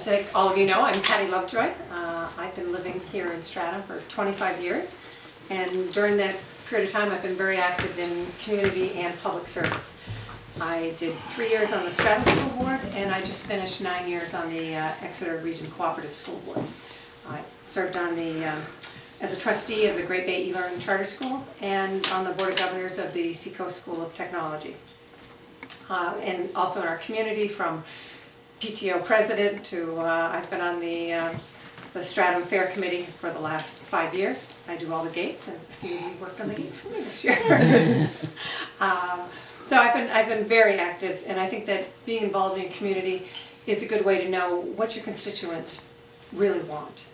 like all of you know, I'm Patty Lovejoy. I've been living here in Stratham for 25 years, and during that period of time I've been very active in community and public service. I did 3 years on the Stratham School Board, and I just finished 9 years on the Exeter Region Cooperative School Board. I served on the as a trustee of the Great Bay E-Learning Charter School and on the Board of Governors of the Seacoast School of Technology. And also in our community, from PTO president to I've been on the Stratham Fair Committee for the last 5 years. I do all the gates, and a few of you worked on the gates for me this year. So I've been very active, and I think that being involved in your community is a good way to know what your constituents really want.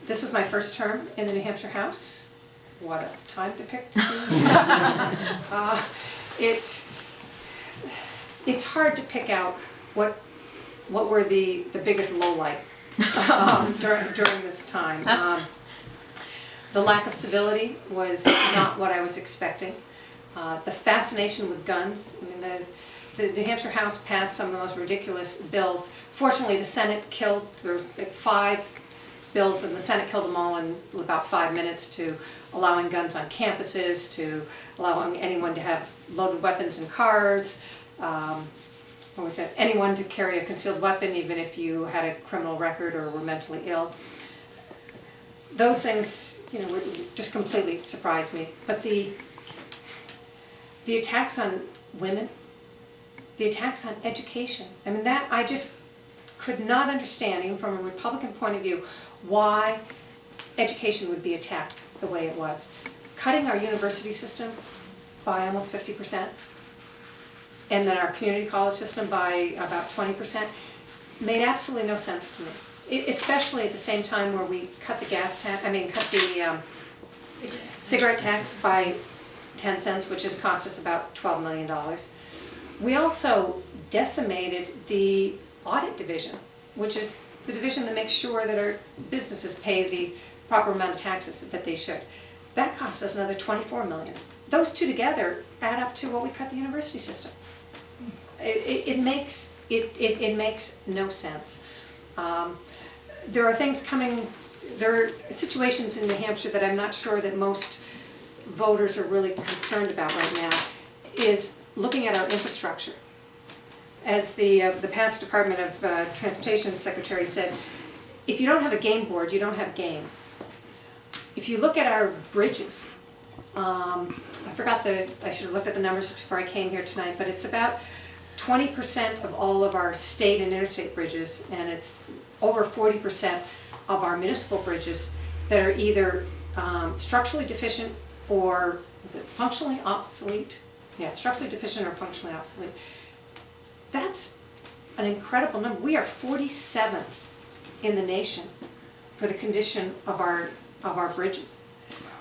This was my first term in the New Hampshire House. What a time to pick to do. It's hard to pick out what were the biggest lowlights during this time. The lack of civility was not what I was expecting. The fascination with guns. I mean, the New Hampshire House passed some of the most ridiculous bills. Fortunately, the Senate killed, there was like 5 bills, and the Senate killed them all in about 5 minutes, to allowing guns on campuses, to allowing anyone to have loaded weapons in cars, anyone to carry a concealed weapon even if you had a criminal record or were mentally ill. Those things, just completely surprised me. But the attacks on women, the attacks on education, I mean, that I just could not understand, even from a Republican point of view, why education would be attacked the way it was. Cutting our university system by almost 50%, and then our community college system by about 20%, made absolutely no sense to me. Especially at the same time where we cut the cut the cigarette tax by 10 cents, which has cost us about $12 million. We also decimated the audit division, which is the division that makes sure that our businesses pay the proper amount of taxes that they should. That cost us another $24 million. Those two together add up to what we cut the university system. It makes no sense. There are things coming, there are situations in New Hampshire that I'm not sure that most voters are really concerned about right now, is looking at our infrastructure. As the past Department of Transportation Secretary said, if you don't have a game board, you don't have game. If you look at our bridges, I should have looked at the numbers before I came here tonight, but it's about 20% of all of our state and interstate bridges, and it's over 40% of our municipal bridges that are either structurally deficient or functionally obsolete. Yeah, structurally deficient or functionally obsolete. That's an incredible number. We are 47th in the nation for the condition of our bridges.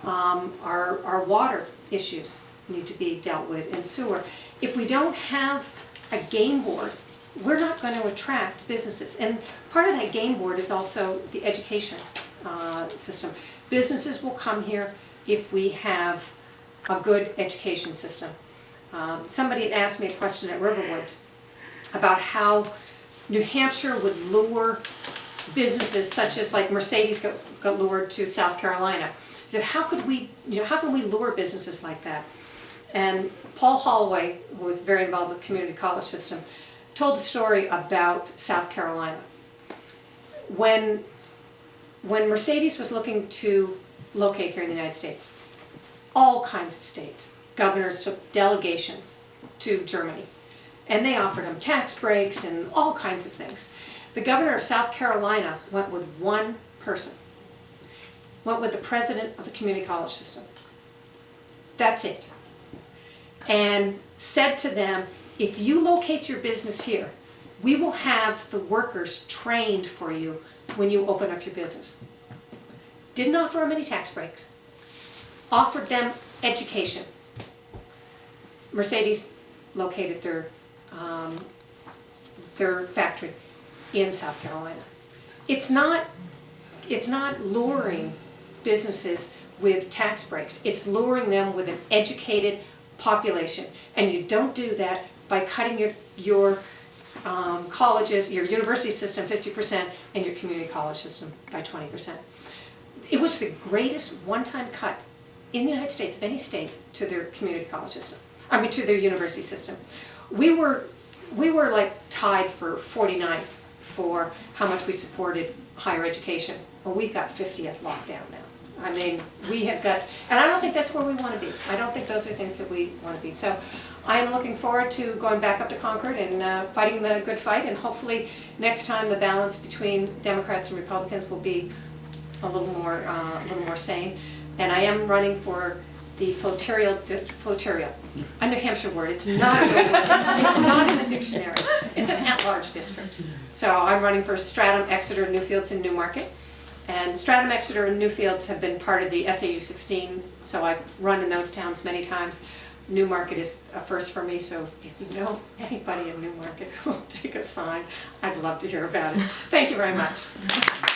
Our water issues need to be dealt with, and sewer. If we don't have a game board, we're not going to attract businesses. And part of that game board is also the education system. Businesses will come here if we have a good education system. Somebody had asked me a question at Riverwoods about how New Hampshire would lure businesses, such as like Mercedes got lured to South Carolina. He said, how can we lure businesses like that? And Paul Holloway, who was very involved with the community college system, told the story about South Carolina. When Mercedes was looking to locate here in the United States, all kinds of states, governors took delegations to Germany, and they offered them tax breaks and all kinds of things. The governor of South Carolina went with one person, went with the president of the community college system. That's it. And said to them, if you locate your business here, we will have the workers trained for you when you open up your business. Didn't offer them any tax breaks. Offered them education. Mercedes located their factory in South Carolina. It's not luring businesses with tax breaks. It's luring them with an educated population, and you don't do that by cutting your colleges, your university system 50%, and your community college system by 20%. It was the greatest one-time cut in the United States of any state to their community college system. I mean, to their university system. We were like tied for 49th for how much we supported higher education. Well, we've got 50th lockdown now. I mean, we have got, and I don't think that's where we want to be. I don't think those are things that we want to be. So I'm looking forward to going back up to Concord and fighting the good fight, and hopefully next time the balance between Democrats and Republicans will be a little more sane. And I am running for the floterial, a New Hampshire word. It's not a real word. It's not in the dictionary. It's an at-large district. So I'm running for Stratham, Exeter, Newfields, and Newmarket. And Stratham, Exeter, and Newfields have been part of the SAU 16, so I've run in those towns many times. Newmarket is a first for me, so if you know anybody in Newmarket who will take a sign, I'd love to hear about it. Thank you very much.